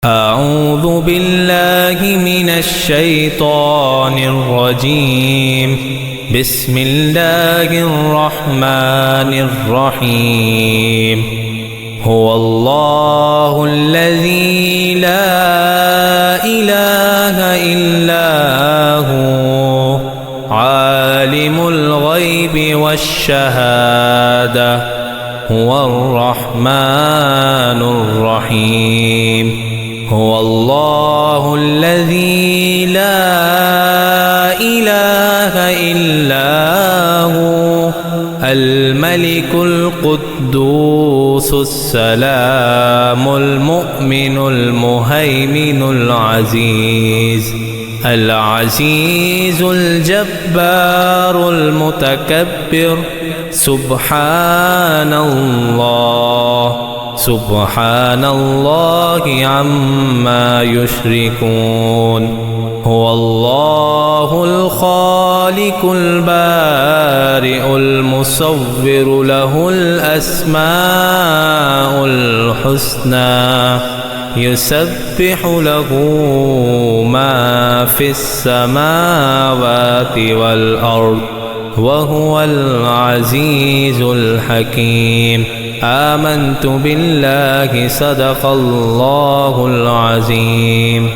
أعوذ بالله من الشيطان الرجيم. بسم الله الرحمن الرحيم. هو الله الذي لا إله إلا هو عالم الغيب والشهادة هو الرحمن الرحيم. هو الله الذي لا إله إلا هو الملك القدوس السلام المؤمن المهيمن العزيز الجبار المتكبر. سبحان الله عما يشركون. هو الله الخالق البارئ المصور له الأسماء الحسنى يسبح له ما في السماوات والأرض وهو العزيز الحكيم. آمنت بالله صدق الله العظيم.